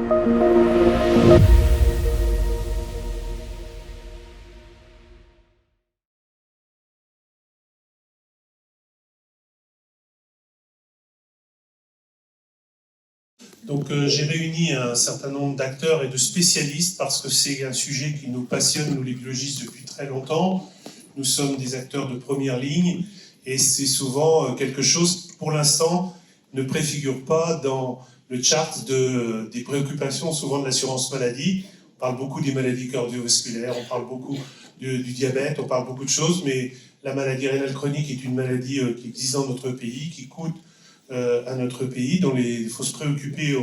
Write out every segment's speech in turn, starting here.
Donc j'ai réuni un certain nombre d'acteurs et de spécialistes parce que c'est un sujet qui nous passionne, nous les biologistes, depuis très longtemps. Nous sommes des acteurs de première ligne et c'est souvent quelque chose qui, pour l'instant, ne préfigure pas dans le chart des préoccupations souvent de l'assurance maladie. On parle beaucoup des maladies cardiovasculaires, on parle beaucoup du diabète, on parle beaucoup de choses, mais la maladie rénale chronique est une maladie qui existe dans notre pays, qui coûte à notre pays, dont il faut se préoccuper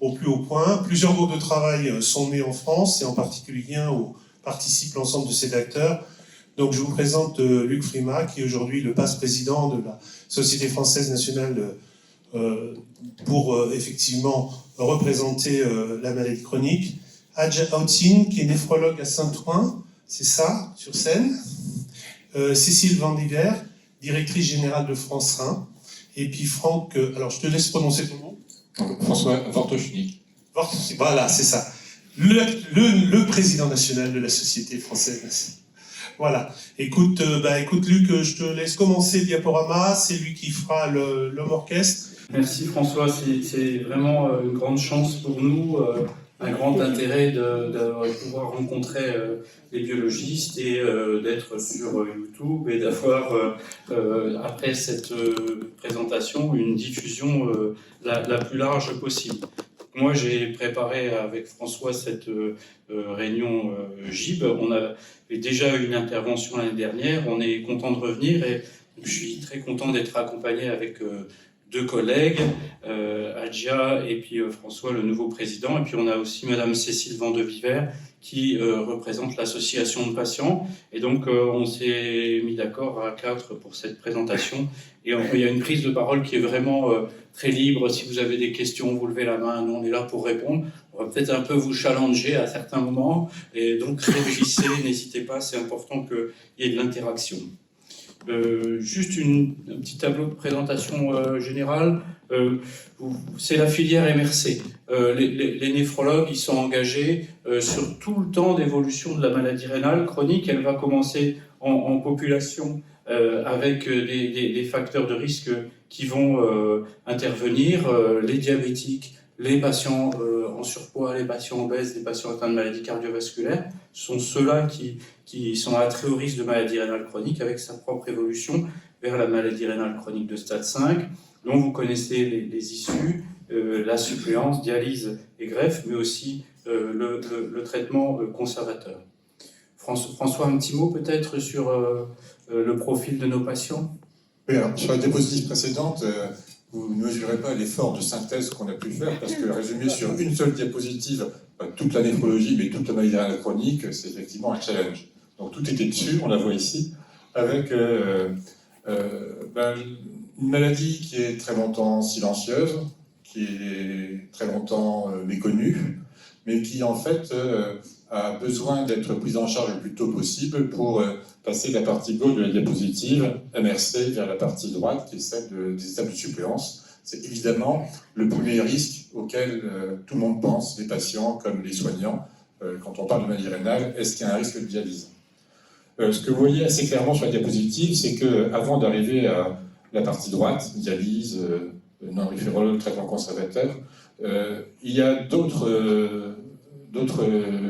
au plus haut point. Plusieurs groupes de travail sont nés en France, et en particulier un où participe l'ensemble de ces acteurs. Donc je vous présente Luc Frimat, qui est aujourd'hui le vice-président de la Société française nationale pour effectivement représenter la maladie chronique. Adja Outzin, qui est néphrologue à Saint-Ouen, c'est ça, sur scène. Cécile Vandiver, directrice générale de France Rhin. Et puis Franck, alors je te laisse prononcer ton nom. François Vortochny. Voilà, c'est ça. Le président national de la Société française. Voilà. Écoute Luc, je te laisse commencer diaporama. C'est lui qui fera l'homme orchestre. Merci François, c'est vraiment une grande chance pour nous, un grand intérêt de pouvoir rencontrer les biologistes et d'être sur YouTube et d'avoir, après cette présentation, une diffusion la plus large possible. Moi, j'ai préparé avec François cette réunion GIB. On a déjà eu une intervention l'année dernière. On est content de revenir et je suis très content d'être accompagné avec deux collègues, Adja et puis François, le nouveau président. Et puis on a aussi Madame Cécile Vandeviver qui représente l'association de patients. Et donc on s'est mis d'accord à 4 pour cette présentation. Et il y a une prise de parole qui est vraiment très libre. Si vous avez des questions, vous levez la main. Nous, on est là pour répondre. On va peut-être un peu vous challenger à certains moments. Et donc réfléchissez, n'hésitez pas. C'est important qu'il y ait de l'interaction. Juste un petit tableau de présentation générale. C'est la filière MRC. Les néphrologues, ils sont engagés sur tout le temps d'évolution de la maladie rénale chronique. Elle va commencer en population avec des facteurs de risque qui vont intervenir, les diabétiques, les patients en surpoids, les patients obèses, les patients atteints de maladies cardiovasculaires, sont ceux-là qui sont à très haut risque de maladie rénale chronique avec sa propre évolution vers la maladie rénale chronique de stade 5, dont vous connaissez les issues, la suppléance, dialyse et greffe, mais aussi le traitement conservateur. François, un petit mot peut-être sur le profil de nos patients? Oui, alors, sur la diapositive précédente, vous ne mesurez pas l'effort de synthèse qu'on a pu faire, parce que résumer sur une seule diapositive toute la néphrologie, mais toute la maladie rénale chronique, c'est effectivement un challenge. Donc tout était dessus, on la voit ici, avec une maladie qui est très longtemps silencieuse, qui est très longtemps méconnue, mais qui en fait a besoin d'être prise en charge le plus tôt possible pour passer de la partie gauche de la diapositive, MRC, vers la partie droite, qui est celle des étapes de suppléance. C'est évidemment le premier risque auquel tout le monde pense, les patients comme les soignants, quand on parle de maladie rénale, est-ce qu'il y a un risque de dialyse? Ce que vous voyez assez clairement sur la diapositive, c'est qu'avant d'arriver à la partie droite, dialyse, non-référol, traitement conservateur, il y a d'autres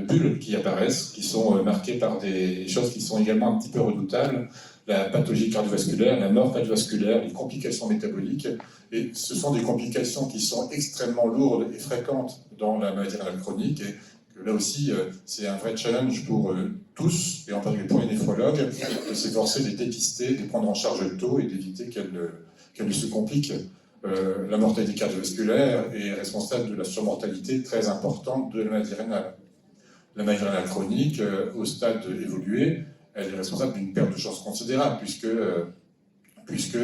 bulles qui apparaissent, qui sont marquées par des choses qui sont également un petit peu redoutables, la pathologie cardiovasculaire, la mort cardiovasculaire, les complications métaboliques, et ce sont des complications qui sont extrêmement lourdes et fréquentes dans la maladie rénale chronique, et que là aussi, c'est un vrai challenge pour tous, et en particulier pour les néphrologues, de s'efforcer de les dépister, de les prendre en charge tôt et d'éviter qu'elles ne se compliquent. La mortalité cardiovasculaire est responsable de la surmortalité très importante de la maladie rénale. La maladie rénale chronique, au stade évolué, elle est responsable d'une perte de chance considérable, puisque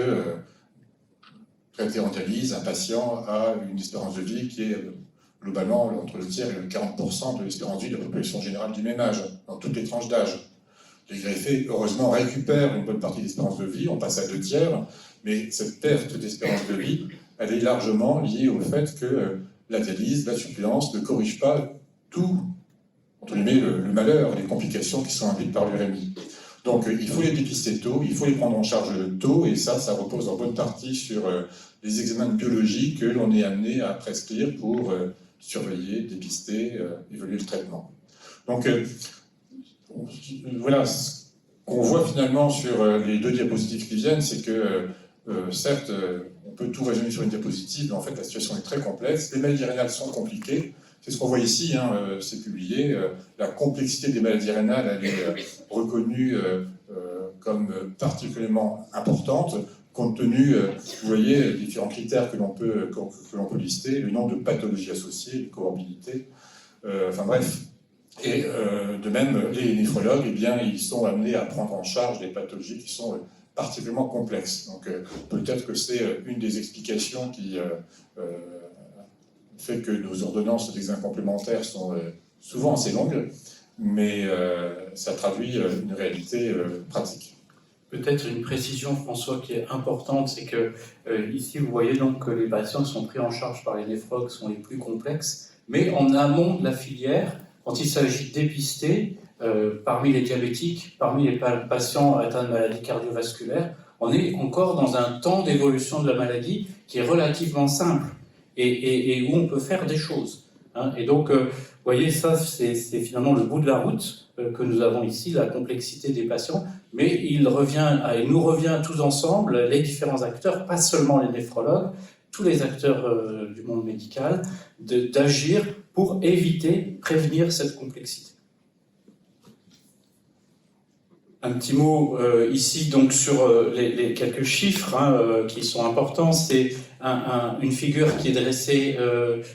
traité en dialyse, un patient a une espérance de vie qui est globalement entre le tiers et le 40% de l'espérance de vie de la population générale du même âge, dans toutes les tranches d'âge. Les greffés, heureusement, récupèrent une bonne partie de l'espérance de vie, on passe à 2 tiers, mais cette perte d'espérance de vie, elle est largement liée au fait que la dialyse, la suppléance ne corrige pas tout, entre guillemets, le malheur, les complications qui sont induites par l'urémie. Donc il faut les dépister tôt, il faut les prendre en charge tôt, et ça repose en bonne partie sur les examens biologiques que l'on est amené à prescrire pour surveiller, dépister, évaluer le traitement. Donc voilà, ce qu'on voit finalement sur les deux diapositives qui viennent, c'est que certes, on peut tout résumer sur une diapositive, mais en fait la situation est très complexe, les maladies rénales sont compliquées. C'est ce qu'on voit ici, hein, c'est publié. La complexité des maladies rénales, elle est reconnue comme particulièrement importante, compte tenu, vous voyez, des différents critères que l'on peut lister, le nombre de pathologies associées, les comorbidités, enfin bref. Et de même, les néphrologues, eh bien, ils sont amenés à prendre en charge des pathologies qui sont particulièrement complexes. Donc peut-être que c'est une des explications qui fait que nos ordonnances d'examen complémentaires sont souvent assez longues, mais ça traduit une réalité pratique. Peut-être une précision, François, qui est importante, c'est que ici, vous voyez donc que les patients qui sont pris en charge par les néphrologues sont les plus complexes, mais en amont de la filière, quand il s'agit de dépister, parmi les diabétiques, parmi les patients atteints de maladies cardiovasculaires, on est encore dans un temps d'évolution de la maladie qui est relativement simple. Et où on peut faire des choses. Hein. Et donc, vous voyez, ça, c'est finalement le bout de la route que nous avons ici, la complexité des patients, mais il nous revient tous ensemble, les différents acteurs, pas seulement les néphrologues, tous les acteurs du monde médical, d'agir pour éviter, prévenir cette complexité. Un petit mot ici donc sur les quelques chiffres qui sont importants. C'est une figure qui est dressée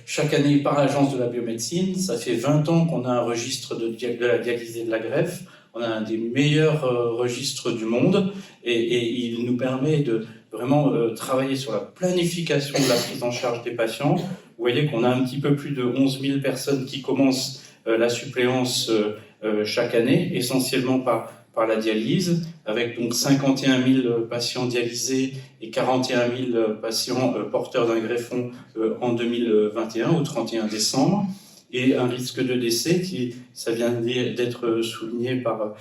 chaque année par l'Agence de la biomédecine. Ça fait 20 ans qu'on a un registre de la dialyse et de la greffe. On a un des meilleurs registres du monde et il nous permet de vraiment travailler sur la planification de la prise en charge des patients. Vous voyez qu'on a un petit peu plus de 11 000 personnes qui commencent la suppléance chaque année, essentiellement par la dialyse, avec donc 51 000 patients dialysés et 41 000 patients porteurs d'un greffon en 2021, au 31 décembre, et un risque de décès ça vient d'être souligné par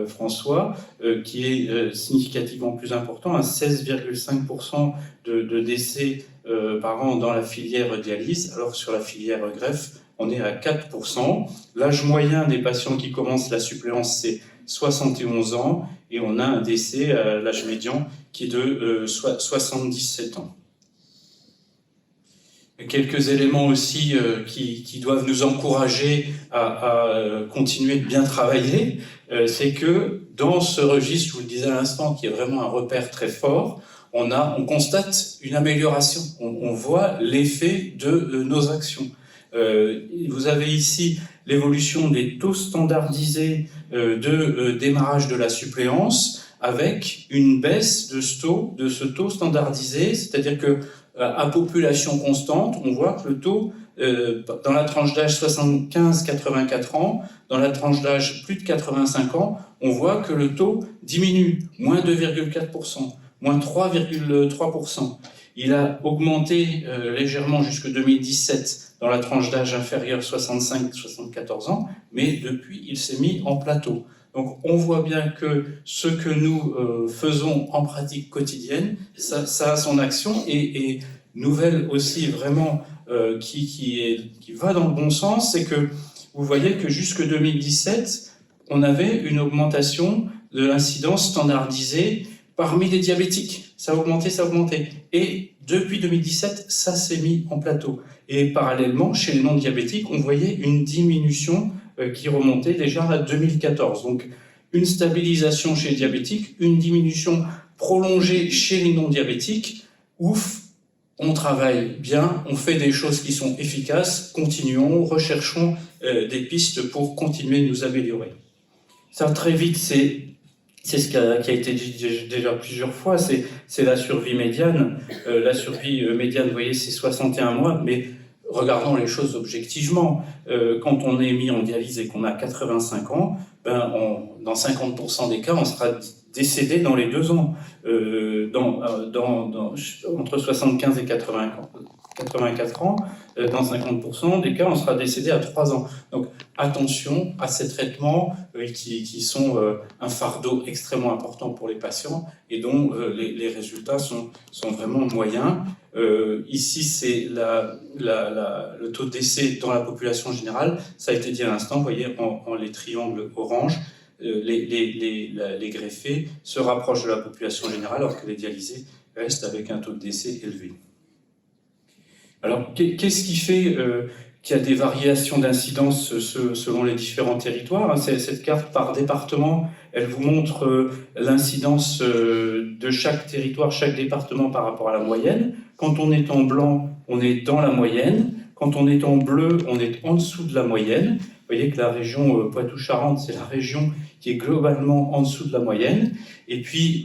François, qui est significativement plus important, à 16,5% de décès par an dans la filière dialyse, alors sur la filière greffe, on est à 4%. L'âge moyen des patients qui commencent la suppléance, c'est 71 ans, et on a un décès à l'âge médian qui est de 77 ans. Quelques éléments aussi qui doivent nous encourager à continuer de bien travailler, c'est que dans ce registre, je vous le disais à l'instant, qui est vraiment un repère très fort, on constate une amélioration, on voit l'effet de nos actions. Vous avez ici l'évolution des taux standardisés de démarrage de la suppléance avec une baisse de ce taux standardisé, c'est-à-dire que à population constante, on voit que le taux dans la tranche d'âge 75-84 ans, dans la tranche d'âge plus de 85 ans, on voit que le taux diminue, moins 2,4%, moins 3,3%. Il a augmenté légèrement jusque 2017 dans la tranche d'âge inférieure 65-74 ans, mais depuis, il s'est mis en plateau. Donc, on voit bien que ce que nous faisons en pratique quotidienne, ça a son action, et nouvelle aussi vraiment qui va dans le bon sens, c'est que vous voyez que jusque 2017, on avait une augmentation de l'incidence standardisée parmi les diabétiques. Ça a augmenté, ça a augmenté. Et depuis 2017, ça s'est mis en plateau. Et parallèlement, chez les non-diabétiques, on voyait une diminution qui remontait déjà à 2014. Donc, une stabilisation chez les diabétiques, une diminution prolongée chez les non-diabétiques. Ouf, on travaille bien, on fait des choses qui sont efficaces, continuons, recherchons des pistes pour continuer de nous améliorer. Ça, très vite, c'est ce qui a été dit déjà plusieurs fois, c'est la survie médiane. La survie médiane, vous voyez, c'est 61 mois, mais regardons les choses objectivement. Quand on est mis en dialyse et qu'on a 85 ans, dans 50% des cas, on sera décédé dans les 2 ans, entre 75 et 80 ans. 84 ans, dans 50% des cas, on sera décédé à 3 ans. Donc attention à ces traitements qui sont un fardeau extrêmement important pour les patients et dont les résultats sont vraiment moyens. Ici, c'est le taux de décès dans la population générale. Ça a été dit à l'instant, vous voyez, en les triangles orange, les greffés se rapprochent de la population générale alors que les dialysés restent avec un taux de décès élevé. Alors, qu'est-ce qui fait qu'il y a des variations d'incidence selon les différents territoires? Cette carte par département, elle vous montre l'incidence de chaque territoire, chaque département par rapport à la moyenne. Quand on est en blanc, on est dans la moyenne. Quand on est en bleu, on est en dessous de la moyenne. Vous voyez que la région Poitou-Charentes, c'est la région qui est globalement en dessous de la moyenne. Et puis,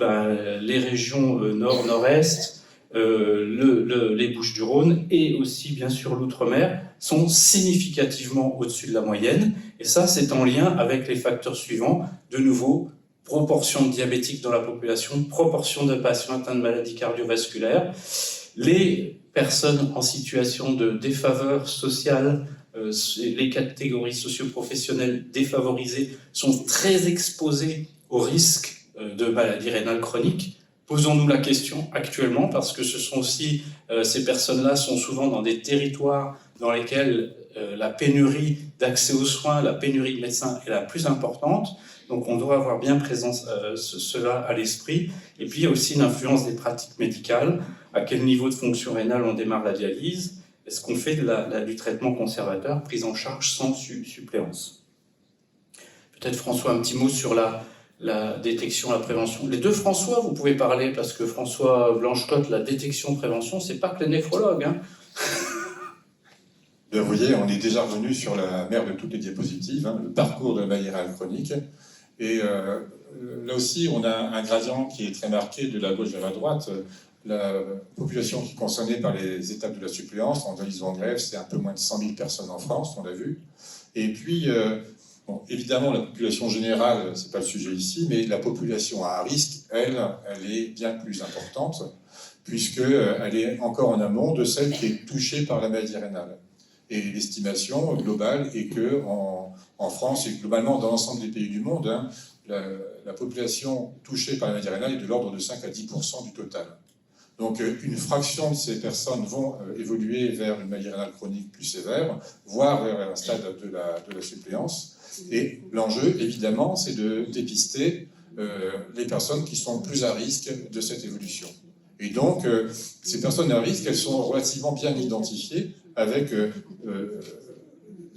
les régions nord, nord-est, les Bouches-du-Rhône et aussi, bien sûr, l'Outre-mer sont significativement au-dessus de la moyenne. Et ça, c'est en lien avec les facteurs suivants. De nouveau, proportion de diabétiques dans la population, proportion de patients atteints de maladies cardiovasculaires. Les personnes en situation de défaveur sociale, les catégories socio-professionnelles défavorisées sont très exposées au risque de maladie rénale chronique. Posons-nous la question actuellement, parce que ce sont aussi, ces personnes-là sont souvent dans des territoires dans lesquels la pénurie d'accès aux soins, la pénurie de médecins est la plus importante. Donc on doit avoir bien présent cela à l'esprit. Et puis il y a aussi l'influence des pratiques médicales. À quel niveau de fonction rénale on démarre la dialyse? Est-ce qu'on fait du traitement conservateur, prise en charge sans suppléance? Peut-être François, un petit mot sur la détection, la prévention. Les deux François, vous pouvez parler, parce que François Blanchecotte, la détection, prévention, c'est pas que les néphrologues. Hein. Vous voyez, on est déjà revenu sur la mère de toutes les diapositives, hein, le parcours de la maladie rénale chronique. Et là aussi, on a un gradient qui est très marqué de la gauche vers la droite. La population qui est concernée par les étapes de la suppléance, en dialyse ou en greffe, c'est un peu moins de 100 000 personnes en France, on l'a vu. Et puis, bon, évidemment, la population générale, c'est pas le sujet ici, mais la population à risque, elle est bien plus importante, puisqu'elle est encore en amont de celle qui est touchée par la maladie rénale. Et l'estimation globale est que en France et globalement dans l'ensemble des pays du monde, hein, la population touchée par la maladie rénale est de l'ordre de 5 à 10% du total. Donc une fraction de ces personnes vont évoluer vers une maladie rénale chronique plus sévère, voire vers un stade de la suppléance. Et l'enjeu, évidemment, c'est de dépister les personnes qui sont plus à risque de cette évolution. Et donc, ces personnes à risque, elles sont relativement bien identifiées avec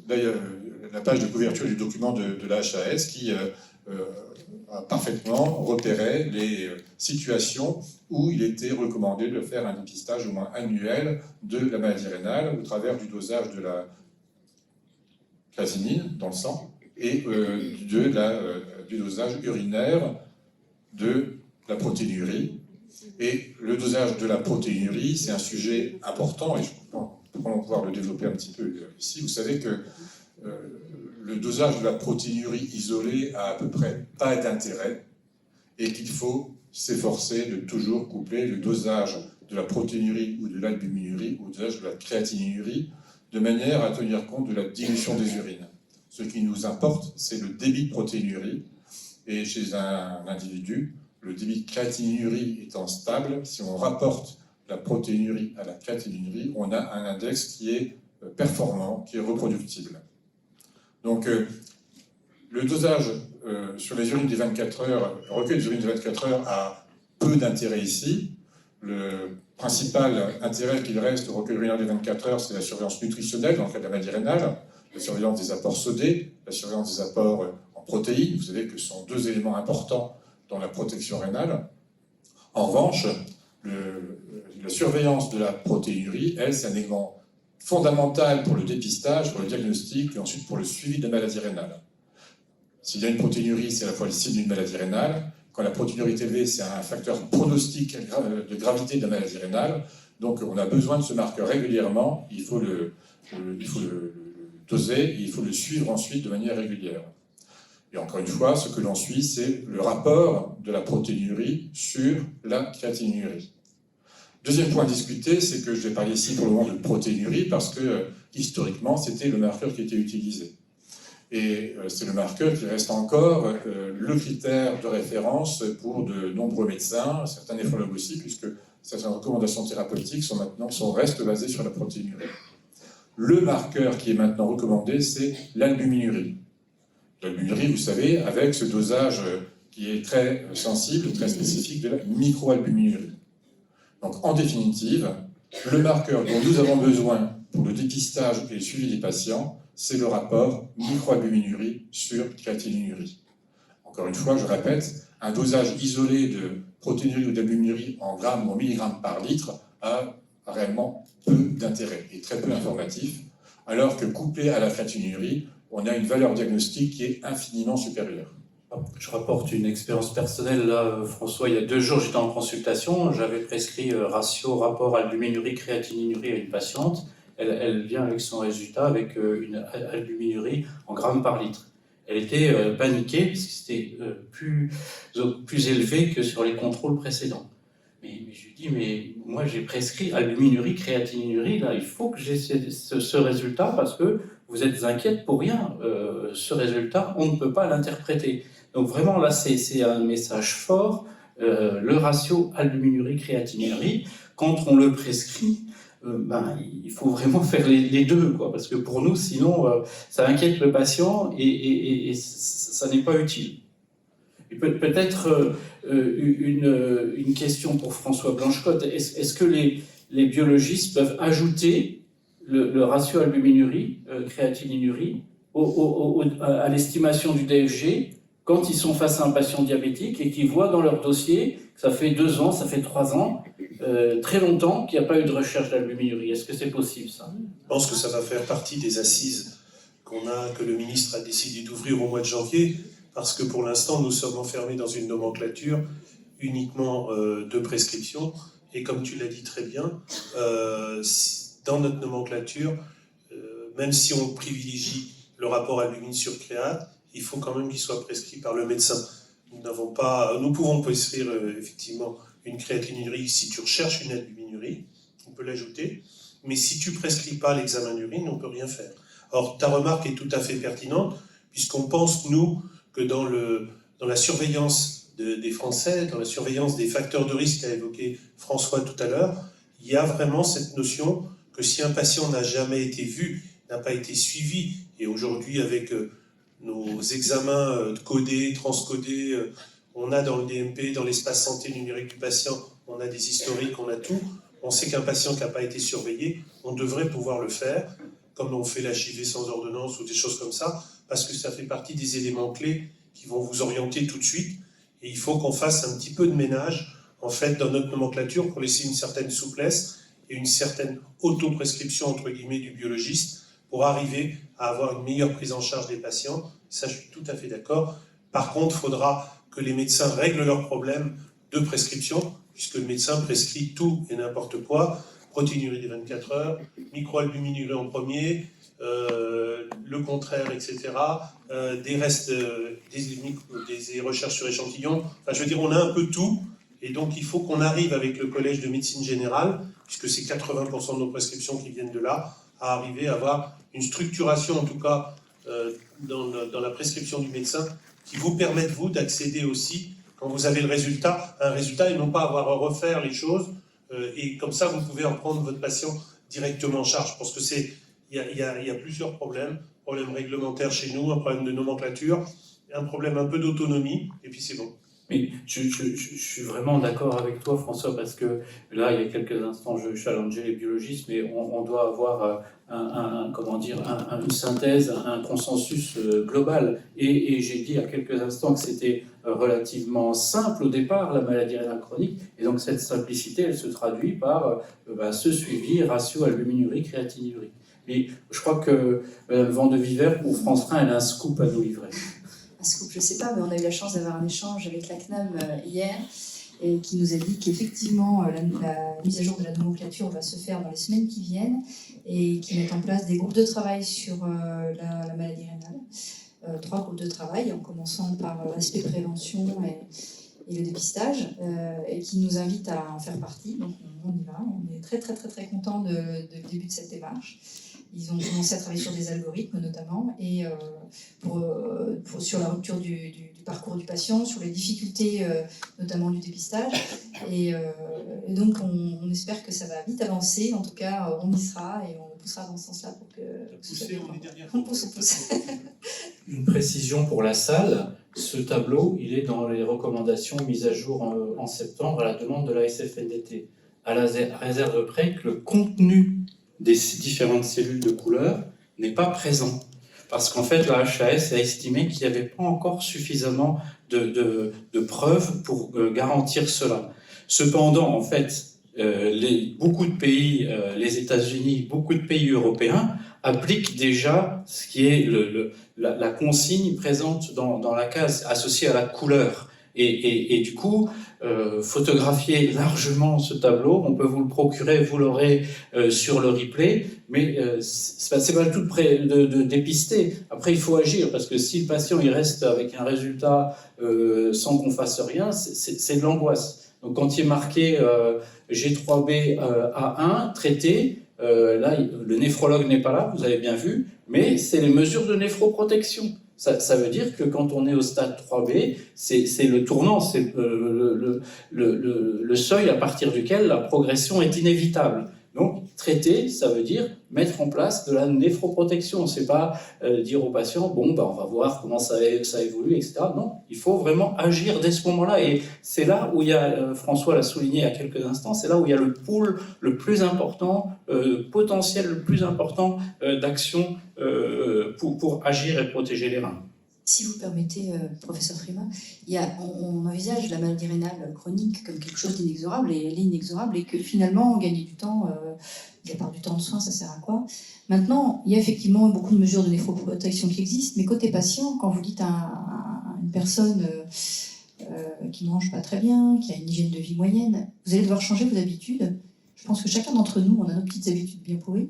la page de couverture du document de la HAS qui a parfaitement repéré les situations où il était recommandé de faire un dépistage au moins annuel de la maladie rénale au travers du dosage de la créatinine dans le sang et du dosage urinaire de la protéinurie. Et le dosage de la protéinurie, c'est un sujet important, et je pense qu'on va pouvoir le développer un petit peu ici. Vous savez que le dosage de la protéinurie isolée a à peu près pas d'intérêt, et qu'il faut s'efforcer de toujours coupler le dosage de la protéinurie ou de l'albuminurie au dosage de la créatinurie, de manière à tenir compte de la dilution des urines. Ce qui nous importe, c'est le débit de protéinurie, et chez un individu, le débit de créatinurie étant stable, si on rapporte la protéinurie à la créatinurie, on a un index qui est performant, qui est reproductible. Donc, le dosage sur les urines des 24 heures, le recueil des urines des 24 heures a peu d'intérêt ici. Le principal intérêt qu'il reste au recueil urinaire des 24 heures, c'est la surveillance nutritionnelle dans le cas de la maladie rénale, la surveillance des apports sodés, la surveillance des apports en protéines. Vous savez que ce sont deux éléments importants dans la protection rénale. En revanche, la surveillance de la protéinurie, elle, c'est un élément fondamental pour le dépistage, pour le diagnostic et ensuite pour le suivi de la maladie rénale. S'il y a une protéinurie, c'est à la fois le signe d'une maladie rénale. Quand la protéinurie est élevée, c'est un facteur pronostic de gravité de la maladie rénale. Donc on a besoin de ce marqueur régulièrement, il faut le doser et il faut le suivre ensuite de manière régulière. Et encore une fois, ce que l'on suit, c'est le rapport de la protéinurie sur la créatinurie. Deuxième point à discuter, c'est que je vais parler ici pour le moment de protéinurie parce que historiquement, c'était le marqueur qui était utilisé. Et c'est le marqueur qui reste encore le critère de référence pour de nombreux médecins, certains néphrologues aussi, puisque certaines recommandations thérapeutiques restent basées sur la protéinurie. Le marqueur qui est maintenant recommandé, c'est l'albuminurie. L'albuminurie, vous savez, avec ce dosage qui est très sensible, très spécifique de la microalbuminurie. Donc, en définitive, le marqueur dont nous avons besoin pour le dépistage et le suivi des patients, c'est le rapport microalbuminurie sur créatinurie. Encore une fois, je répète, un dosage isolé de protéinurie ou d'albuminurie en grammes ou en milligrammes par litre a réellement peu d'intérêt et très peu informatif, alors que couplé à la créatinurie, on a une valeur diagnostique qui est infiniment supérieure. Je rapporte une expérience personnelle. Là, François, il y a 2 jours, j'étais en consultation. J'avais prescrit ratio rapport albuminurie créatinurie à une patiente. Elle vient avec son résultat avec une albuminurie en grammes par litre. Elle était paniquée parce que c'était plus élevé que sur les contrôles précédents. Mais je lui dis, mais moi j'ai prescrit albuminurie, créatinurie, là il faut que j'ai ce résultat parce que vous êtes inquiète pour rien. Ce résultat, on ne peut pas l'interpréter. Donc vraiment là c'est un message fort, le ratio albuminurie, créatinurie, quand on le prescrit, il faut vraiment faire les deux, quoi, parce que pour nous sinon ça inquiète le patient et ça n'est pas utile. Peut-être une question pour François Blanchecotte. Est-ce que les biologistes peuvent ajouter le ratio albuminurie, créatinurie, à l'estimation du DFG quand ils sont face à un patient diabétique et qu'ils voient dans leur dossier que ça fait 2 ans, ça fait 3 ans, très longtemps qu'il n'y a pas eu de recherche d'albuminurie? Est-ce que c'est possible, ça? Je pense que ça va faire partie des assises que le ministre a décidé d'ouvrir au mois de janvier, parce que pour l'instant, nous sommes enfermés dans une nomenclature uniquement de prescription. Et comme tu l'as dit très bien, dans notre nomenclature, même si on privilégie le rapport albumine sur créate, il faut quand même qu'il soit prescrit par le médecin. Nous pouvons prescrire effectivement une créatinurie si tu recherches une albuminurie, on peut l'ajouter, mais si tu ne prescris pas l'examen d'urine, on ne peut rien faire. Or, ta remarque est tout à fait pertinente, puisqu'on pense, nous, que dans la surveillance des Français, dans la surveillance des facteurs de risque qu'a évoqué François tout à l'heure, il y a vraiment cette notion que si un patient n'a jamais été vu, n'a pas été suivi, et aujourd'hui avec nos examens codés, transcodés, on a dans le DMP, dans l'espace santé numérique du patient, on a des historiques, on a tout, on sait qu'un patient qui n'a pas été surveillé, on devrait pouvoir le faire, comme on fait l'HIV sans ordonnance ou des choses comme ça, parce que ça fait partie des éléments clés qui vont vous orienter tout de suite. Et il faut qu'on fasse un petit peu de ménage, en fait, dans notre nomenclature pour laisser une certaine souplesse et une certaine autoprescription, entre guillemets, du biologiste pour arriver à avoir une meilleure prise en charge des patients. Ça, je suis tout à fait d'accord. Par contre, il faudra que les médecins règlent leurs problèmes de prescription, puisque le médecin prescrit tout et n'importe quoi, protéinurie des 24 heures, microalbuminurie en premier, le contraire, etc., des restes, des recherches sur échantillons. Enfin, je veux dire, on a un peu tout, et donc il faut qu'on arrive avec le Collège de médecine générale, puisque c'est 80% de nos prescriptions qui viennent de là, à arriver à avoir une structuration, en tout cas, dans la prescription du médecin, qui vous permette, vous, d'accéder aussi, quand vous avez le résultat, à un résultat, et non pas avoir à refaire les choses, et comme ça, vous pouvez en prendre votre patient directement en charge. Je pense que il y a plusieurs problèmes réglementaires chez nous, un problème de nomenclature, un problème un peu d'autonomie, et puis c'est bon. Mais je suis vraiment d'accord avec toi, François, parce que là, il y a quelques instants, je challengeais les biologistes, mais on doit avoir une synthèse, un consensus global. Et j'ai dit il y a quelques instants que c'était relativement simple au départ, la maladie rénale chronique, et donc cette simplicité, elle se traduit par ce suivi ratio albuminurie, créatinurie. Mais je crois que Mme Vandeviver, pour France 1, elle a un scoop à nous livrer. Un scoop, je ne sais pas, mais on a eu la chance d'avoir un échange avec la CNAM hier, et qui nous a dit qu'effectivement, la mise à jour de la nomenclature va se faire dans les semaines qui viennent, et qu'ils mettent en place des groupes de travail sur la maladie rénale. 3 groupes de travail, en commençant par l'aspect prévention et le dépistage, et qui nous invite à en faire partie. Donc on y va, on est très très très très contents du début de cette démarche. Ils ont commencé à travailler sur des algorithmes notamment, et sur la rupture du parcours du patient, sur les difficultés notamment du dépistage. Et donc on espère que ça va vite avancer. En tout cas, on y sera et on poussera dans ce sens-là pour que ce soit on pousse. Une précision pour la salle, ce tableau, il est dans les recommandations mises à jour en septembre à la demande de la SFNDT, à la réserve près que le contenu des différentes cellules de couleur n'est pas présent. Parce qu'en fait, la HAS a estimé qu'il n'y avait pas encore suffisamment de preuves pour garantir cela. Cependant, en fait, beaucoup de pays, les États-Unis, beaucoup de pays européens appliquent déjà ce qui est la consigne présente dans la case associée à la couleur. Et du coup, photographier largement ce tableau, on peut vous le procurer, vous l'aurez sur le replay, mais c'est pas le tout de dépister. Après, il faut agir, parce que si le patient il reste avec un résultat sans qu'on fasse rien, c'est de l'angoisse. Donc quand il est marqué G3B A1, traité, là, le néphrologue n'est pas là, vous avez bien vu, mais c'est les mesures de néphroprotection. Ça veut dire que quand on est au stade 3B, c'est le tournant, c'est le seuil à partir duquel la progression est inévitable. Donc, traiter, ça veut dire mettre en place de la néphroprotection. C'est pas dire au patient, bon, on va voir comment ça évolue, etc. Non, il faut vraiment agir dès ce moment-là. Et c'est là où il y a, François l'a souligné il y a quelques instants, c'est là où il y a le pool le plus important, potentiel le plus important d'action pour agir et protéger les reins. Si vous permettez, professeur Frima, on envisage la maladie rénale chronique comme quelque chose d'inexorable, et elle est inexorable, et que finalement, gagner du temps, il y a pas du temps de soins, ça sert à quoi? Maintenant, il y a effectivement beaucoup de mesures de néphroprotection qui existent, mais côté patient, quand vous dites à une personne qui ne mange pas très bien, qui a une hygiène de vie moyenne, vous allez devoir changer vos habitudes. Je pense que chacun d'entre nous, on a nos petites habitudes bien pourries,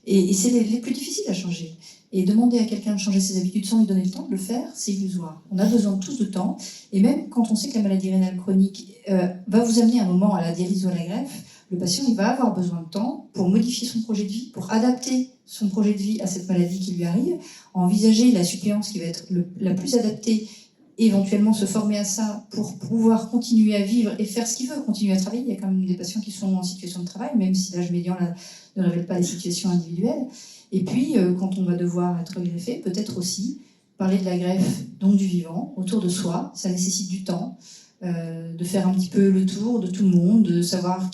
et c'est les plus difficiles à changer. Et demander à quelqu'un de changer ses habitudes sans lui donner le temps de le faire, c'est illusoire. On a besoin tous de temps, et même quand on sait que la maladie rénale chronique va vous amener un moment à la dialyse ou à la greffe, le patient il va avoir besoin de temps pour modifier son projet de vie, pour adapter son projet de vie à cette maladie qui lui arrive, envisager la suppléance qui va être la plus adaptée, éventuellement se former à ça pour pouvoir continuer à vivre et faire ce qu'il veut, continuer à travailler. Il y a quand même des patients qui sont en situation de travail, même si l'âge médian ne révèle pas les situations individuelles. Et puis, quand on va devoir être greffé, peut-être aussi parler de la greffe, donc du vivant, autour de soi. Ça nécessite du temps, de faire un petit peu le tour de tout le monde, de savoir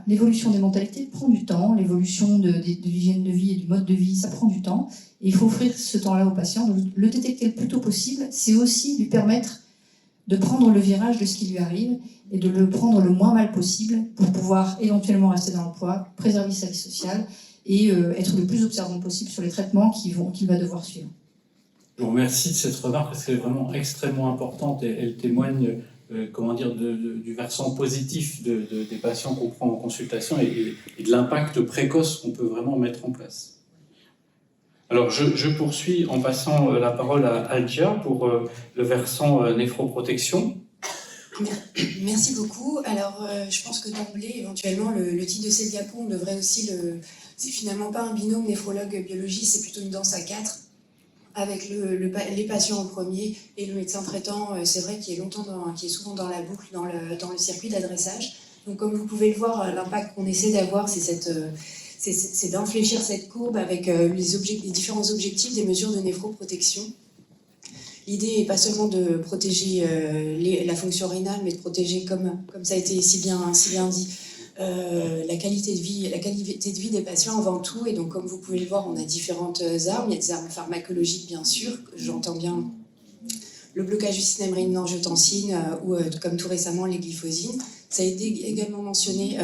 l'évolution des mentalités prend du temps, l'évolution de l'hygiène de vie et du mode de vie, ça prend du temps. Et il faut offrir ce temps-là au patient, de le détecter le plus tôt possible. C'est aussi lui permettre de prendre le virage de ce qui lui arrive et de le prendre le moins mal possible pour pouvoir éventuellement rester dans l'emploi, préserver sa vie sociale, et être le plus observant possible sur les traitements qu'il va devoir suivre. Je vous remercie de cette remarque parce qu'elle est vraiment extrêmement importante et elle témoigne du versant positif des patients qu'on prend en consultation et de l'impact précoce qu'on peut vraiment mettre en place. Alors je poursuis en passant la parole à Algia pour le versant néphroprotection. Merci beaucoup. Alors, je pense que d'emblée, éventuellement, le titre de cette diapo, on devrait aussi c'est finalement pas un binôme néphrologue-biologie, c'est plutôt une danse à 4, avec les patients en premier et le médecin traitant, c'est vrai, qui est souvent dans la boucle, dans le circuit d'adressage. Donc, comme vous pouvez le voir, l'impact qu'on essaie d'avoir, c'est d'infléchir cette courbe avec les différents objectifs des mesures de néphroprotection. L'idée n'est pas seulement de protéger la fonction rénale, mais de protéger, comme ça a été si bien dit, la qualité de vie des patients avant tout. Et donc, comme vous pouvez le voir, on a différentes armes. Il y a des armes pharmacologiques, bien sûr. J'entends bien le blocage du système rénine-angiotensine ou, comme tout récemment, les glyphosines. Ça a été également mentionné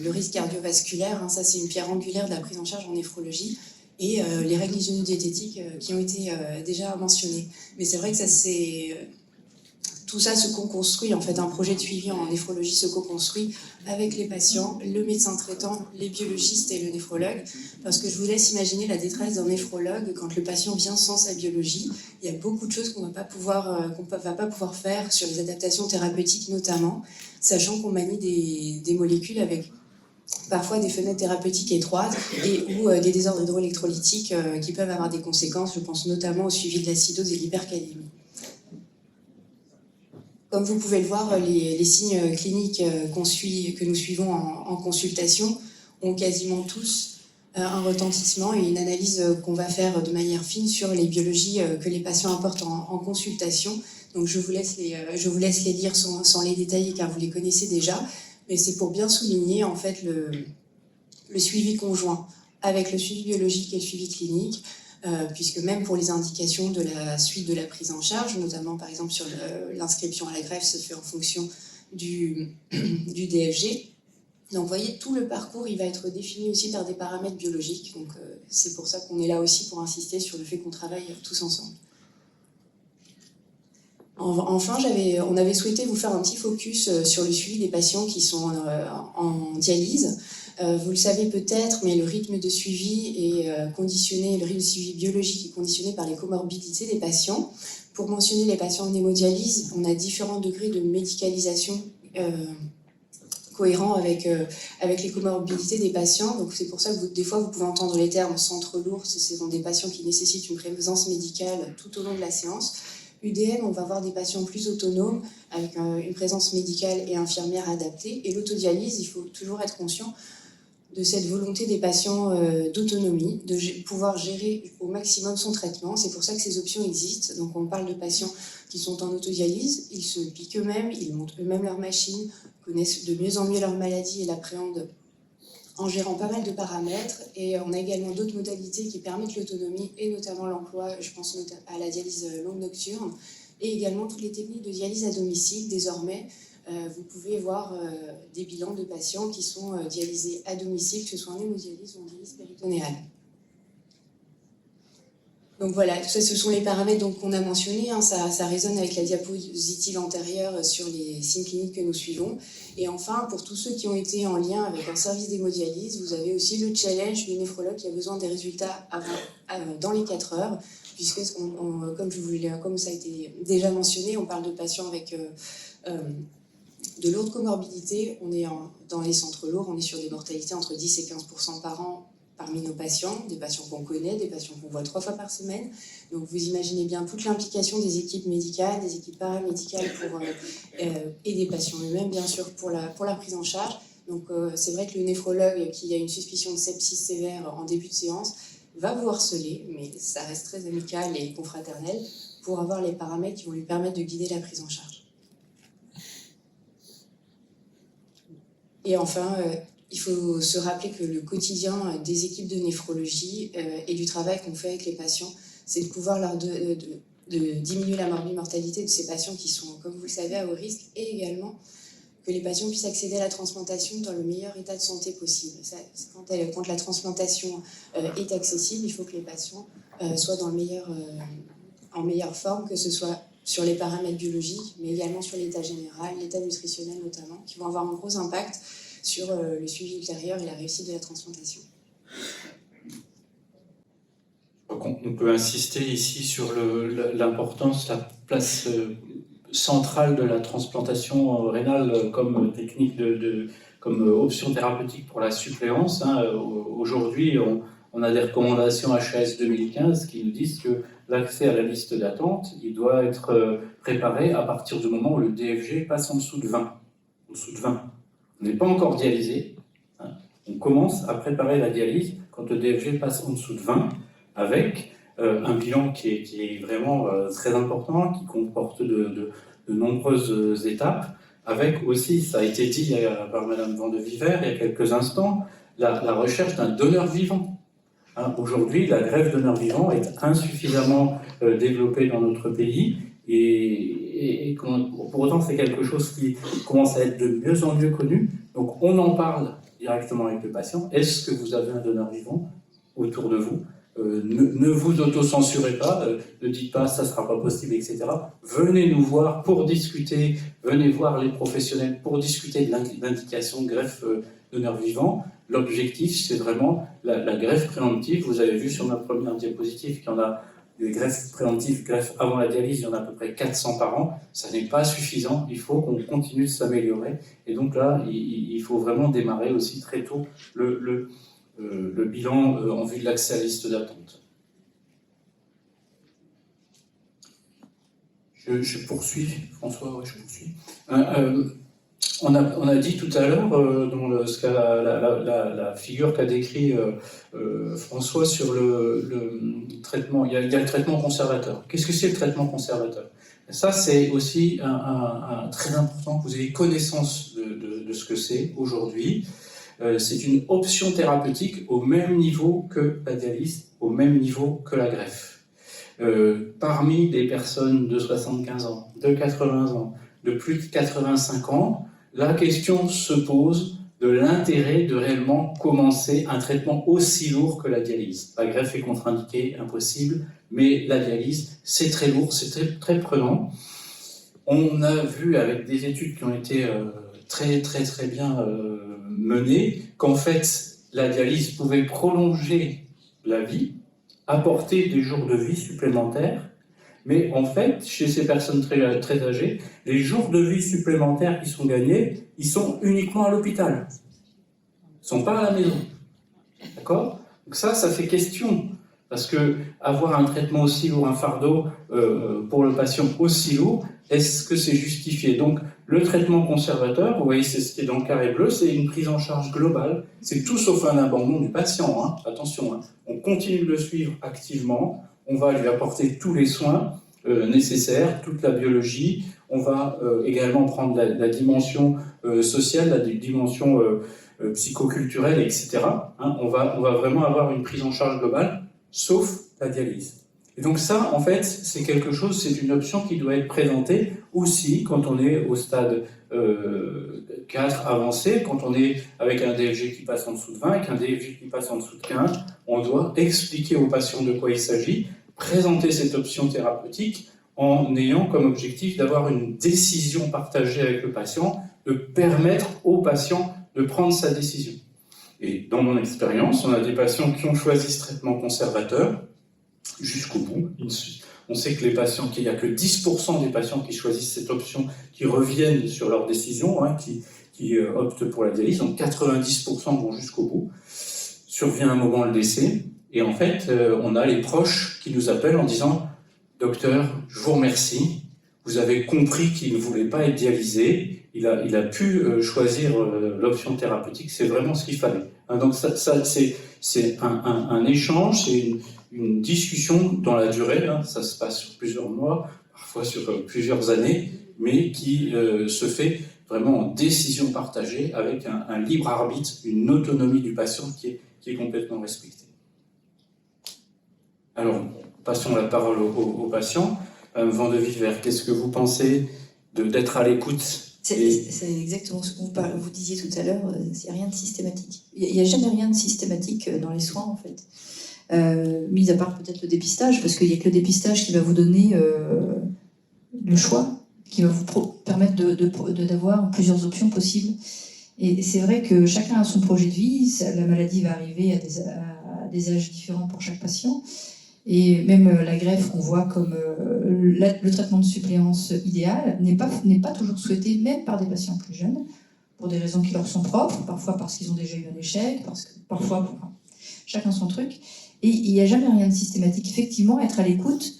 le risque cardiovasculaire. Ça, c'est une pierre angulaire de la prise en charge en néphrologie. Et les règles hygiéno-diététiques qui ont été déjà mentionnées. Mais c'est vrai que tout ça se co-construit, en fait, un projet de suivi en néphrologie se co-construit avec les patients, le médecin traitant, les biologistes et le néphrologue, parce que je vous laisse imaginer la détresse d'un néphrologue quand le patient vient sans sa biologie. Il y a beaucoup de choses qu'on va pas pouvoir faire sur les adaptations thérapeutiques notamment, sachant qu'on manie des molécules avec parfois des fenêtres thérapeutiques étroites ou des désordres hydroélectrolytiques qui peuvent avoir des conséquences. Je pense notamment au suivi de l'acidose et de l'hypercalémie. Comme vous pouvez le voir, les signes cliniques que nous suivons en consultation ont quasiment tous un retentissement et une analyse qu'on va faire de manière fine sur les biologies que les patients apportent en consultation. Donc je vous laisse les lire sans les détailler car vous les connaissez déjà, mais c'est pour bien souligner en fait le suivi conjoint avec le suivi biologique et le suivi clinique. Puisque même pour les indications de la suite de la prise en charge, notamment par exemple sur l'inscription à la greffe se fait en fonction du DFG. Donc vous voyez, tout le parcours il va être défini aussi par des paramètres biologiques. Donc c'est pour ça qu'on est là aussi pour insister sur le fait qu'on travaille tous ensemble. Enfin, on avait souhaité vous faire un petit focus sur le suivi des patients qui sont en dialyse. Vous le savez peut-être, mais le rythme de suivi est conditionné, le rythme de suivi biologique est conditionné par les comorbidités des patients. Pour mentionner les patients en hémodialyse, on a différents degrés de médicalisation cohérents avec les comorbidités des patients. Donc c'est pour ça que des fois vous pouvez entendre les termes centre lourd, ce sont des patients qui nécessitent une présence médicale tout au long de la séance. UDM, on va avoir des patients plus autonomes avec une présence médicale et infirmière adaptée. Et l'autodialyse, il faut toujours être conscient de cette volonté des patients d'autonomie, de pouvoir gérer au maximum son traitement. C'est pour ça que ces options existent. Donc on parle de patients qui sont en autodialyse, ils se piquent eux-mêmes, ils montent eux-mêmes leur machine, connaissent de mieux en mieux leur maladie et l'appréhendent en gérant pas mal de paramètres. Et on a également d'autres modalités qui permettent l'autonomie et notamment l'emploi, je pense à la dialyse longue nocturne, et également toutes les techniques de dialyse à domicile. Désormais, vous pouvez voir des bilans de patients qui sont dialysés à domicile, que ce soit en hémodialyse ou en dialyse péritonéale. Donc voilà, tout ça, ce sont les paramètres qu'on a mentionnés. Ça résonne avec la diapositive antérieure sur les signes cliniques que nous suivons. Et enfin, pour tous ceux qui ont été en lien avec un service d'hémodialyse, vous avez aussi le challenge du néphrologue qui a besoin des résultats dans les 4 heures, puisque, comme ça a été déjà mentionné, on parle de patients avec de lourdes comorbidités. On est dans les centres lourds, on est sur des mortalités entre 10 et 15% par an parmi nos patients, des patients qu'on connaît, des patients qu'on voit 3 fois par semaine. Donc vous imaginez bien toute l'implication des équipes médicales, des équipes paramédicales et des patients eux-mêmes, bien sûr, pour la prise en charge. Donc c'est vrai que le néphrologue qui a une suspicion de sepsis sévère en début de séance va vous harceler, mais ça reste très amical et confraternel pour avoir les paramètres qui vont lui permettre de guider la prise en charge. Et enfin, il faut se rappeler que le quotidien des équipes de néphrologie et du travail qu'on fait avec les patients, c'est de pouvoir de diminuer la mortalité de ces patients qui sont, comme vous le savez, à haut risque, et également que les patients puissent accéder à la transplantation dans le meilleur état de santé possible. Quand la transplantation est accessible, il faut que les patients soient en meilleure forme, que ce soit sur les paramètres biologiques, mais également sur l'état général, l'état nutritionnel notamment, qui vont avoir un gros impact sur le suivi ultérieur et la réussite de la transplantation. On peut insister ici sur l'importance, la place centrale de la transplantation rénale comme technique, comme option thérapeutique pour la suppléance. Aujourd'hui, on a des recommandations HAS 2015 qui nous disent que l'accès à la liste d'attente, il doit être préparé à partir du moment où le DFG passe en dessous de 20. En dessous de 20. On n'est pas encore dialysé. On commence à préparer la dialyse quand le DFG passe en dessous de 20, avec un bilan qui est vraiment très important, qui comporte de nombreuses étapes, avec aussi, ça a été dit par Madame Vandeviver il y a quelques instants, la recherche d'un donneur vivant. Aujourd'hui, la greffe donneur vivant est insuffisamment développée dans notre pays, et pour autant, c'est quelque chose qui commence à être de mieux en mieux connu. Donc, on en parle directement avec le patient. Est-ce que vous avez un donneur vivant autour de vous? ne vous autocensurez pas, ne dites pas ça sera pas possible, etc. Venez nous voir pour discuter, venez voir les professionnels pour discuter de l'indication de greffe de nerfs vivants. L'objectif, c'est vraiment la greffe préemptive. Vous avez vu sur ma première diapositive qu'il y en a des greffes préemptives, greffes avant la dialyse, il y en a à peu près 400 par an. Ça n'est pas suffisant, il faut qu'on continue de s'améliorer. Et donc là, il faut vraiment démarrer aussi très tôt le bilan en vue de l'accès à la liste d'attente. Je poursuis, François, ouais, je poursuis. On a dit tout à l'heure, dans la figure qu'a décrit François sur le traitement, il y a le traitement conservateur. Qu'est-ce que c'est le traitement conservateur? Ça, c'est aussi un très important que vous ayez connaissance de ce que c'est aujourd'hui. C'est une option thérapeutique au même niveau que la dialyse, au même niveau que la greffe. Parmi les personnes de 75 ans, de 80 ans, de plus de 85 ans, la question se pose de l'intérêt de réellement commencer un traitement aussi lourd que la dialyse. La greffe est contre-indiquée, impossible, mais la dialyse, c'est très lourd, c'est très, très prenant. On a vu avec des études qui ont été très bien menées qu'en fait, la dialyse pouvait prolonger la vie, apporter des jours de vie supplémentaires. Mais en fait, chez ces personnes très âgées, les jours de vie supplémentaires qui sont gagnés, ils sont uniquement à l'hôpital. Ils ne sont pas à la maison. D'accord? Donc ça fait question. Parce que avoir un traitement aussi lourd, un fardeau pour le patient aussi lourd, est-ce que c'est justifié? Donc le traitement conservateur, vous voyez, c'est ce qui est dans le carré bleu, c'est une prise en charge globale. C'est tout sauf un abandon du patient. Hein. Attention, hein. On continue de le suivre activement. On va lui apporter tous les soins nécessaires, toute la biologie. On va également prendre la dimension sociale, la dimension psychoculturelle, etc. Hein, on va vraiment avoir une prise en charge globale, sauf la dialyse. Et donc ça, en fait, c'est quelque chose, c'est une option qui doit être présentée aussi quand on est au stade 4 avancé, quand on est avec un DFG qui passe en dessous de 20, avec un DFG qui passe en dessous de 15, on doit expliquer aux patients de quoi il s'agit, présenter cette option thérapeutique en ayant comme objectif d'avoir une décision partagée avec le patient, de permettre au patient de prendre sa décision. Et dans mon expérience, on a des patients qui ont choisi ce traitement conservateur jusqu'au bout. On sait que les patients, qu'il n'y a que 10% des patients qui choisissent cette option, qui reviennent sur leur décision, hein, qui optent pour la dialyse, donc 90% vont jusqu'au bout. Survient un moment le décès, et en fait, on a les proches qui nous appellent en disant « Docteur, je vous remercie, vous avez compris qu'il ne voulait pas être dialysé, il a pu choisir l'option thérapeutique, c'est vraiment ce qu'il fallait. » Donc ça c'est un échange, c'est une discussion dans la durée, hein, ça se passe sur plusieurs mois, parfois sur plusieurs années, mais qui se fait vraiment en décision partagée avec un libre arbitre, une autonomie du patient qui est complètement respectée. Alors, passons la parole aux patients. Vandevillers, qu'est-ce que vous pensez d'être à l'écoute? C'est exactement ce que vous disiez tout à l'heure, il n'y a rien de systématique. Il n'y a jamais rien de systématique dans les soins, en fait. Mis à part peut-être le dépistage, parce qu'il n'y a que le dépistage qui va vous donner le choix, qui va vous permettre d'avoir plusieurs options possibles. Et c'est vrai que chacun a son projet de vie, la maladie va arriver à des âges différents pour chaque patient. Et même la greffe qu'on voit comme le traitement de suppléance idéal n'est pas toujours souhaité, même par des patients plus jeunes, pour des raisons qui leur sont propres, parfois parce qu'ils ont déjà eu un échec, parfois chacun son truc. Et il n'y a jamais rien de systématique. Effectivement, être à l'écoute,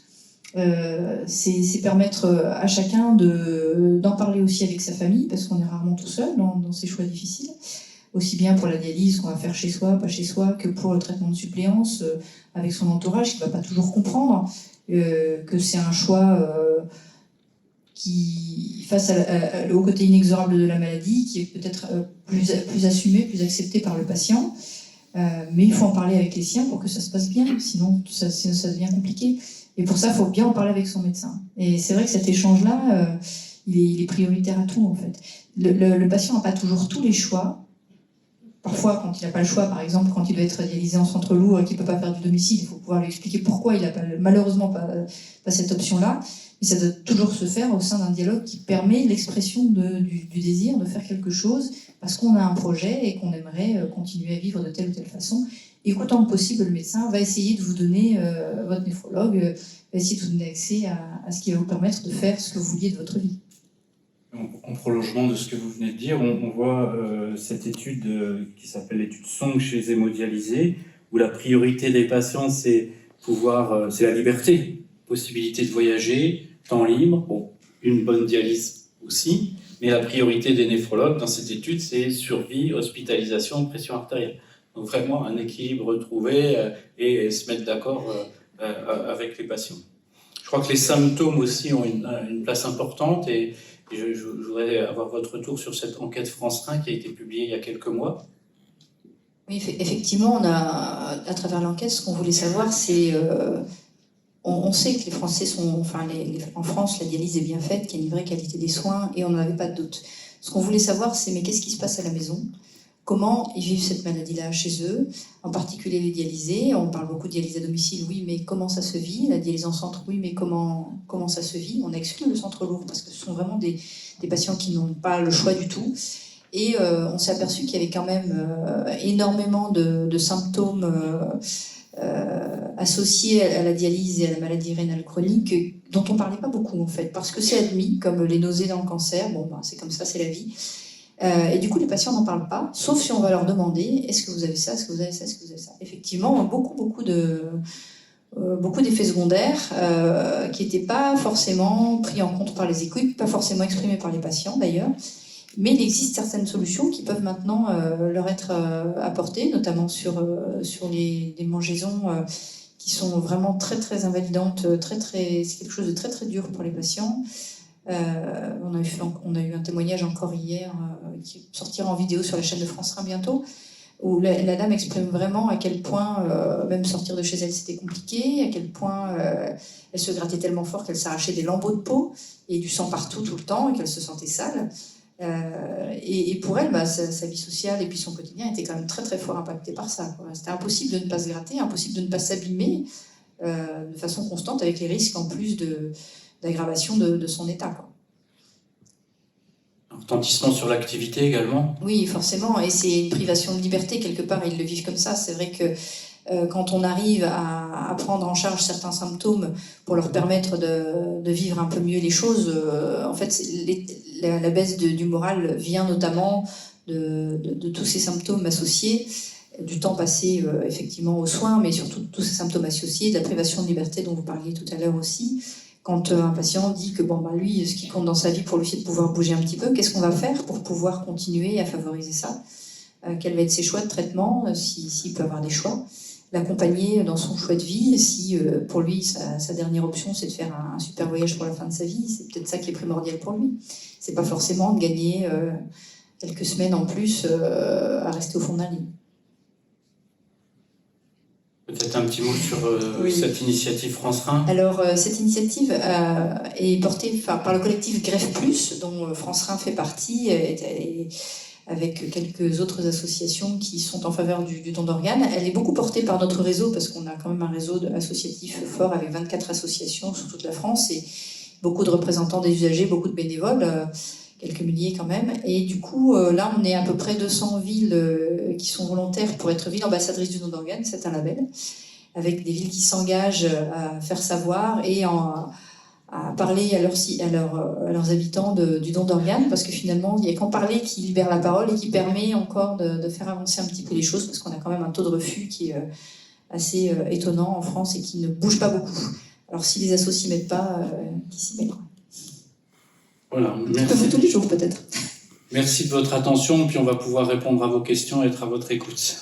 c'est permettre à chacun d'en parler aussi avec sa famille, parce qu'on est rarement tout seul dans ces choix difficiles, aussi bien pour la dialyse qu'on va faire chez soi, pas chez soi, que pour le traitement de suppléance, avec son entourage qui ne va pas toujours comprendre que c'est un choix qui, face au côté inexorable de la maladie, qui est peut-être plus assumé, plus accepté par le patient. Mais il faut en parler avec les siens pour que ça se passe bien, sinon ça devient compliqué. Et pour ça, il faut bien en parler avec son médecin. Et c'est vrai que cet échange-là, il est prioritaire à tout, en fait. Le patient n'a pas toujours tous les choix, parfois, quand il n'a pas le choix, par exemple, quand il doit être dialysé en centre lourd et qu'il ne peut pas faire du domicile, il faut pouvoir lui expliquer pourquoi il n'a malheureusement pas cette option-là. Mais ça doit toujours se faire au sein d'un dialogue qui permet l'expression du désir de faire quelque chose parce qu'on a un projet et qu'on aimerait continuer à vivre de telle ou telle façon. Et autant que possible, le médecin va essayer de vous donner, votre néphrologue, va essayer de vous donner accès à ce qui va vous permettre de faire ce que vous vouliez de votre vie. En prolongement de ce que vous venez de dire, on voit cette étude qui s'appelle l'étude Song chez les hémodialysés, où la priorité des patients, c'est la liberté, possibilité de voyager, temps libre, bon, une bonne dialyse aussi, mais la priorité des néphrologues dans cette étude, c'est survie, hospitalisation, pression artérielle. Donc vraiment un équilibre trouvé et se mettre d'accord avec les patients. Je crois que les symptômes aussi ont une place importante et je voudrais avoir votre retour sur cette enquête France 1 qui a été publiée il y a quelques mois. Oui, effectivement, on a, à travers l'enquête, ce qu'on voulait savoir, c'est... on sait que les Français sont... en France, la dialyse est bien faite, qu'il y a une vraie qualité des soins, et on n'en avait pas de doute. Ce qu'on voulait savoir, c'est mais qu'est-ce qui se passe à la maison ? Comment ils vivent cette maladie-là chez eux, en particulier les dialysés. On parle beaucoup de dialyse à domicile, oui, mais comment ça se vit ? La dialyse en centre, oui, mais comment ça se vit ? On exclut le centre lourd, parce que ce sont vraiment des patients qui n'ont pas le choix du tout. Et on s'est aperçu qu'il y avait quand même énormément de symptômes associés à la dialyse et à la maladie rénale chronique, dont on ne parlait pas beaucoup, en fait, parce que c'est admis, comme les nausées dans le cancer, bon, ben, c'est comme ça, c'est la vie. Et du coup, les patients n'en parlent pas, sauf si on va leur demander « est-ce que vous avez ça, est-ce que vous avez ça, est-ce que vous avez ça ?» Effectivement, beaucoup d'effets secondaires qui n'étaient pas forcément pris en compte par les équipes, pas forcément exprimés par les patients d'ailleurs, mais il existe certaines solutions qui peuvent maintenant leur être apportées, notamment sur les mangeaisons qui sont vraiment très très invalidantes, c'est quelque chose de très très dur pour les patients. On a eu un témoignage encore hier qui sortira en vidéo sur la chaîne de France 1 bientôt, où la dame exprime vraiment à quel point même sortir de chez elle c'était compliqué, à quel point elle se grattait tellement fort qu'elle s'arrachait des lambeaux de peau et du sang partout tout le temps et qu'elle se sentait sale. Et pour elle, sa vie sociale et puis son quotidien était quand même très très fort impacté par ça, quoi. C'était impossible de ne pas se gratter, impossible de ne pas s'abîmer de façon constante avec les risques en plus d'aggravation de son état, quoi. Un retentissement sur l'activité également ? Oui, forcément, et c'est une privation de liberté, quelque part, ils le vivent comme ça. C'est vrai que quand on arrive à prendre en charge certains symptômes pour leur permettre de vivre un peu mieux les choses, en fait, la baisse du moral vient notamment de tous ces symptômes associés, du temps passé effectivement aux soins, mais surtout de tous ces symptômes associés, de la privation de liberté dont vous parliez tout à l'heure aussi. Quand un patient dit que lui, ce qui compte dans sa vie pour lui, c'est de pouvoir bouger un petit peu, qu'est-ce qu'on va faire pour pouvoir continuer à favoriser ça ? Quels vont être ses choix de traitement, s'il peut avoir des choix ? L'accompagner dans son choix de vie, si pour lui, sa dernière option, c'est de faire un super voyage pour la fin de sa vie, c'est peut-être ça qui est primordial pour lui. C'est pas forcément de gagner quelques semaines en plus à rester au fond d'un lit. Peut-être un petit mot sur oui. Cette initiative France 1. Alors, cette initiative est portée par le collectif Greffe Plus, dont France 1 fait partie, avec quelques autres associations qui sont en faveur du don d'organes. Elle est beaucoup portée par notre réseau, parce qu'on a quand même un réseau associatif fort, avec 24 associations sur toute la France, et beaucoup de représentants des usagers, beaucoup de bénévoles, quelques milliers quand même. Et du coup, là, on est à peu près 200 villes qui sont volontaires pour être villes ambassadrices du don d'organes, c'est un label, avec des villes qui s'engagent à faire savoir et à parler à leurs habitants du don d'organes, parce que finalement, il n'y a qu'en parler qui libère la parole et qui permet encore de faire avancer un petit peu les choses, parce qu'on a quand même un taux de refus qui est assez étonnant en France et qui ne bouge pas beaucoup. Alors si les assos s'y mettent pas, qui s'y mettent ? Voilà, Comme tous les jours peut-être. Merci de votre attention, puis on va pouvoir répondre à vos questions et être à votre écoute.